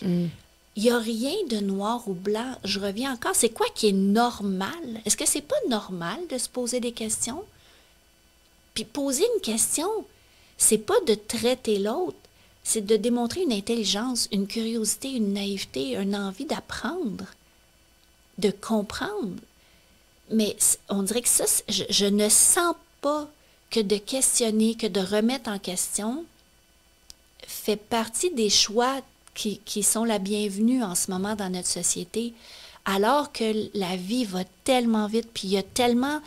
Il n'y a rien de noir ou blanc. Je reviens encore. C'est quoi qui est normal? Est-ce que c'est pas normal de se poser des questions? Puis poser une question... C'est pas de traiter l'autre, c'est de démontrer une intelligence, une curiosité, une naïveté, une envie d'apprendre, de comprendre. Mais on dirait que ça, je ne sens pas que de questionner, que de remettre en question fait partie des choix qui sont la bienvenue en ce moment dans notre société, alors que la vie va tellement vite, puis il y a tellement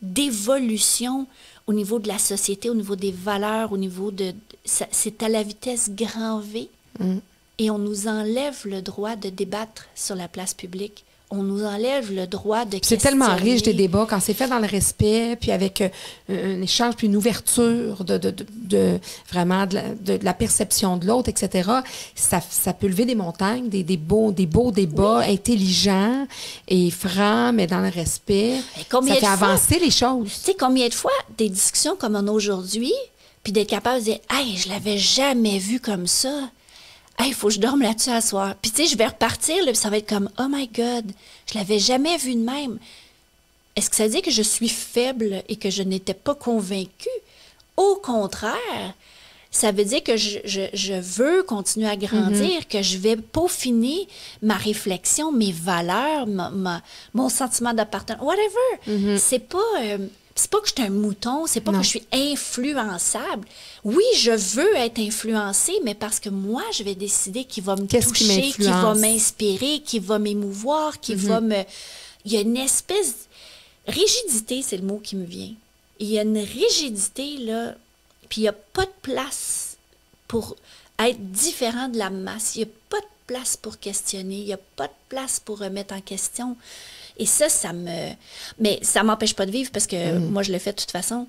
d'évolution au niveau de la société, au niveau des valeurs, au niveau de... C'est à la vitesse grand V. Et on nous enlève le droit de débattre sur la place publique. on nous enlève le droit de C'est questionner. tellement riche des débats quand c'est fait dans le respect, puis avec un échange, puis une ouverture de vraiment de la perception de l'autre, etc. Ça peut lever des montagnes, des beaux débats intelligents et francs, mais dans le respect. Ça fait avancer les choses. Tu sais, combien de fois des discussions comme on a aujourd'hui, puis d'être capable de dire « Hey, je l'avais jamais vu comme ça. Hey, il faut que je dorme là-dessus à soir. » Puis tu sais, je vais repartir, là, puis ça va être comme « Oh my God, je l'avais jamais vu de même. » Est-ce que ça veut dire que je suis faible et que je n'étais pas convaincue? Au contraire, ça veut dire que je veux continuer à grandir, que je vais peaufiner ma réflexion, mes valeurs, mon sentiment d'appartenance, whatever. C'est pas que je suis un mouton, c'est pas que je suis influençable. Oui, je veux être influencée, mais parce que moi, je vais décider qui va me toucher, qui va m'inspirer, qui va m'émouvoir, qui va me... Il y a une espèce... Rigidité, c'est le mot qui me vient. Il y a une rigidité, là, puis il n'y a pas de place pour être différent de la masse. Il n'y a pas de place pour questionner. Il n'y a pas de place pour remettre en question. Et ça me... Mais ça ne m'empêche pas de vivre parce que moi, je le fais de toute façon.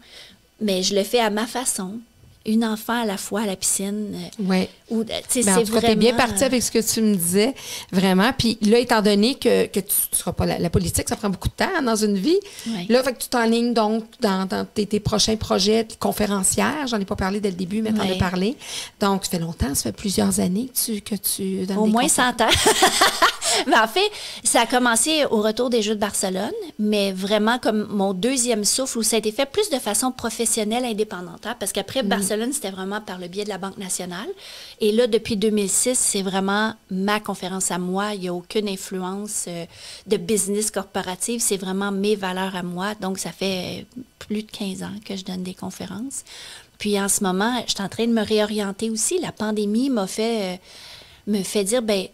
Mais je le fais à ma façon. Une enfant à la fois à la piscine. Oui. En tout cas, t'es bien partie avec ce que tu me disais, vraiment. Puis là, étant donné que tu ne seras pas la politique, ça prend beaucoup de temps dans une vie. Oui. Là, fait que tu t'enlignes donc dans tes prochains projets de conférencière. J'en ai pas parlé dès le début, mais tu en as parlé. Donc, ça fait longtemps, ça fait plusieurs années que tu donnes au des moins 100 ans. Mais en fait, ça a commencé au retour des Jeux de Barcelone, mais vraiment comme mon deuxième souffle où ça a été fait plus de façon professionnelle, indépendante. Hein, parce qu'après Barcelone, c'était vraiment par le biais de la Banque nationale. Et là, depuis 2006, c'est vraiment ma conférence à moi. Il n'y a aucune influence de business corporative. C'est vraiment mes valeurs à moi. Donc, ça fait plus de 15 ans que je donne des conférences. Puis en ce moment, je suis en train de me réorienter aussi. La pandémie me fait dire, ben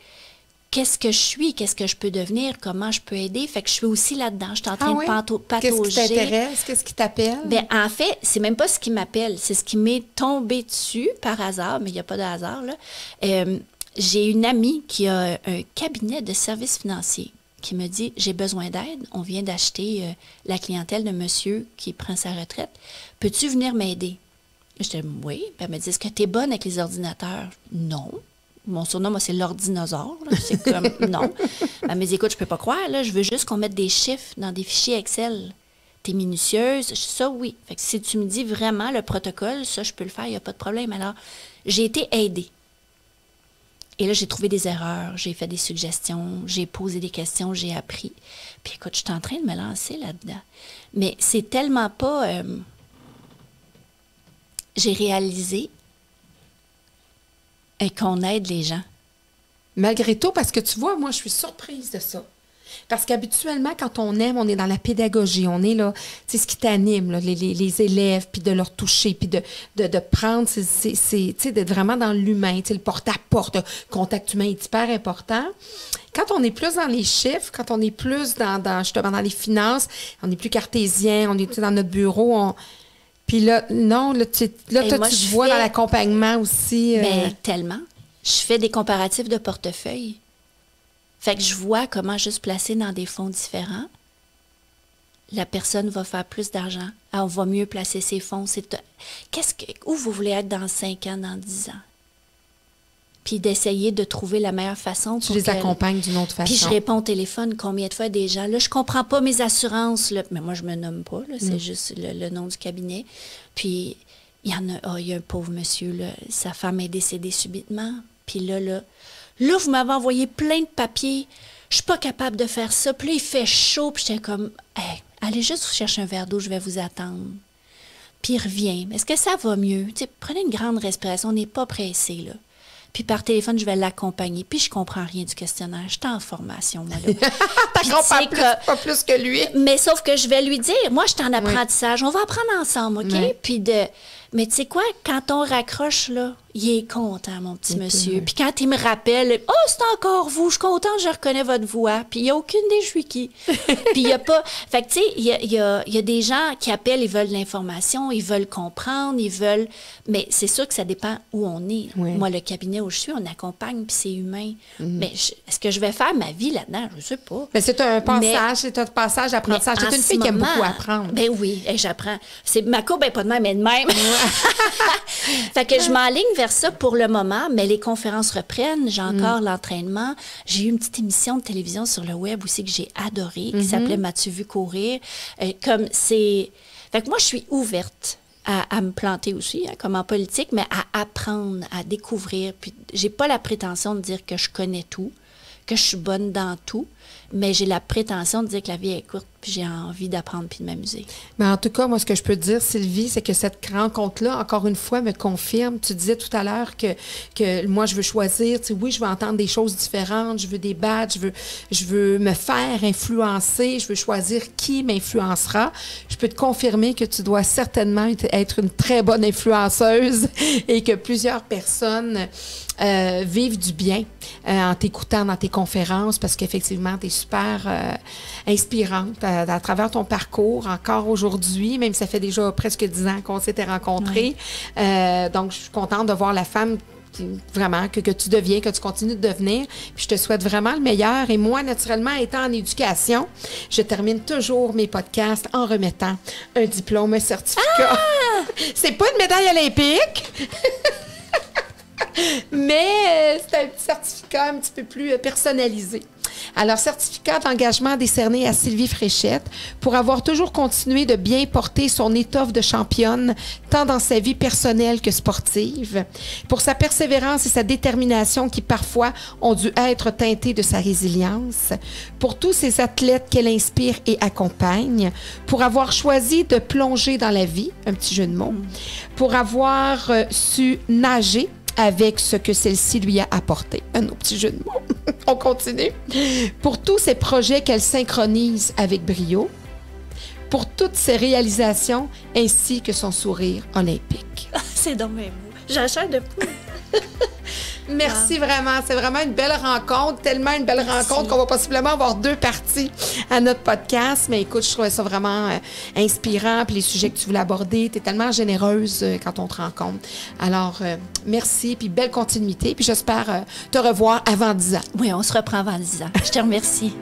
qu'est-ce que je suis, qu'est-ce que je peux devenir, comment je peux aider. Fait que je suis aussi là-dedans. Je suis en train de patauger. Qu'est-ce qui t'intéresse? Qu'est-ce qui t'appelle? Bien, en fait, c'est même pas ce qui m'appelle. C'est ce qui m'est tombé dessus par hasard, mais il n'y a pas de hasard, là. J'ai une amie qui a un cabinet de services financiers qui me dit, j'ai besoin d'aide. On vient d'acheter la clientèle de monsieur qui prend sa retraite. Peux-tu venir m'aider? Je dis, oui. Puis elle me dit, est-ce que tu es bonne avec les ordinateurs? Non. Mon surnom, moi, c'est l'ordinosaure. C'est comme, non. Elle me dit, écoute, je peux pas croire, là, je veux juste qu'on mette des chiffres dans des fichiers Excel. T'es minutieuse? Je dis, ça, oui. Fait que si tu me dis vraiment le protocole, ça, je peux le faire, il n'y a pas de problème. Alors, j'ai été aidée. Et là, j'ai trouvé des erreurs, j'ai fait des suggestions, j'ai posé des questions, j'ai appris. Puis écoute, je suis en train de me lancer là-dedans. Mais c'est tellement pas... j'ai réalisé qu'on aide les gens. Malgré tout, parce que tu vois, moi, je suis surprise de ça. Parce qu'habituellement, quand on aime, on est dans la pédagogie. On est là, c'est ce qui t'anime, là, les élèves, puis de leur toucher, puis de prendre, tu sais, d'être vraiment dans l'humain, tu sais, le porte-à-porte, le contact humain est hyper important. Quand on est plus dans les chiffres, quand on est plus justement dans les finances, on est plus cartésien, on est dans notre bureau, puis là, non, là, tu te vois dans l'accompagnement aussi. Bien, tellement. Je fais des comparatifs de portefeuille. Fait que je vois comment juste placer dans des fonds différents, la personne va faire plus d'argent. On va mieux placer ses fonds. Où vous voulez être dans 5 ans, dans 10 ans? Puis d'essayer de trouver la meilleure façon. Tu les accompagnes d'une autre façon. Puis je réponds au téléphone combien de fois des gens. Là, je comprends pas mes assurances. Là. Mais moi, je me nomme pas. Là, c'est juste le nom du cabinet. Puis il y a un pauvre monsieur. Là, sa femme est décédée subitement. Puis là, vous m'avez envoyé plein de papiers. Je suis pas capable de faire ça. Puis là, il fait chaud. Puis j'étais comme, hey, allez juste vous chercher un verre d'eau, je vais vous attendre. Puis il revient. Est-ce que ça va mieux? Tu sais, prenez une grande respiration. On n'est pas pressé, là. Puis par téléphone, je vais l'accompagner. Puis je comprends rien du questionnaire. Je suis en formation, moi, là. Puis pas plus que lui. Mais sauf que je vais lui dire, moi, je suis en apprentissage. On va apprendre ensemble, OK? Oui. Puis mais tu sais quoi, quand on raccroche, là, il est content, mon petit monsieur. heureux. Puis quand il me rappelle, « Oh, c'est encore vous, je suis content, je reconnais votre voix. » Puis il n'y a aucune des je suis qui. Puis il n'y a pas... Fait que, tu sais, il y a des gens qui appellent, ils veulent l'information, ils veulent comprendre, ils veulent... Mais c'est sûr que ça dépend où on est. Oui. Moi, le cabinet où je suis, on accompagne, puis c'est humain. Mais est-ce que je vais faire ma vie là-dedans? Je ne sais pas. Mais c'est un passage, c'est un passage d'apprentissage. Mais C'est en une ce fille qui aime moment, beaucoup apprendre. Ben oui, j'apprends. Ma courbe n'est pas de même, mais de même. Fait que je m'enligne vers ça pour le moment, mais les conférences reprennent. J'ai encore l'entraînement. J'ai eu une petite émission de télévision sur le web aussi que j'ai adorée, qui s'appelait M'as-tu vu courir? Fait que moi, je suis ouverte à me planter aussi, hein, comme en politique, mais à apprendre, à découvrir. Puis j'ai pas la prétention de dire que je connais tout, que je suis bonne dans tout, mais j'ai la prétention de dire que la vie est courte, puis j'ai envie d'apprendre puis de m'amuser. Mais en tout cas, moi, ce que je peux te dire, Sylvie, c'est que cette rencontre-là, encore une fois, me confirme. Tu disais tout à l'heure que moi, je veux choisir. Tu sais, oui, je veux entendre des choses différentes, je veux débattre, je veux me faire influencer, je veux choisir qui m'influencera. Je peux te confirmer que tu dois certainement être une très bonne influenceuse et que plusieurs personnes vivent du bien en t'écoutant dans tes conférences parce qu'effectivement, tu es super inspirante à travers ton parcours, encore aujourd'hui, même si ça fait déjà presque 10 ans qu'on s'était rencontrés. Oui. Donc, je suis contente de voir la femme vraiment que tu deviens, que tu continues de devenir. Puis je te souhaite vraiment le meilleur. Et moi, naturellement, étant en éducation, je termine toujours mes podcasts en remettant un diplôme, un certificat. Ah! C'est pas une médaille olympique! Mais c'est un petit certificat un petit peu plus personnalisé. Alors, certificat d'engagement décerné à Sylvie Fréchette pour avoir toujours continué de bien porter son étoffe de championne, tant dans sa vie personnelle que sportive, pour sa persévérance et sa détermination qui parfois ont dû être teintées de sa résilience, pour tous ces athlètes qu'elle inspire et accompagne, pour avoir choisi de plonger dans la vie, un petit jeu de mots, pour avoir su nager avec ce que celle-ci lui a apporté. Un autre petit jeu de mots. On continue. Pour tous ces projets qu'elle synchronise avec brio, pour toutes ses réalisations, ainsi que son sourire olympique. C'est dans mes mots. J'achète de poule. Merci vraiment. C'est vraiment une belle rencontre, tellement une belle rencontre qu'on va possiblement avoir 2 parties à notre podcast. Mais écoute, je trouvais ça vraiment inspirant. Puis les sujets que tu voulais aborder, tu es tellement généreuse quand on te rencontre. Alors, merci, puis belle continuité. Puis j'espère te revoir avant 10 ans. Oui, on se reprend avant 10 ans. Je te remercie.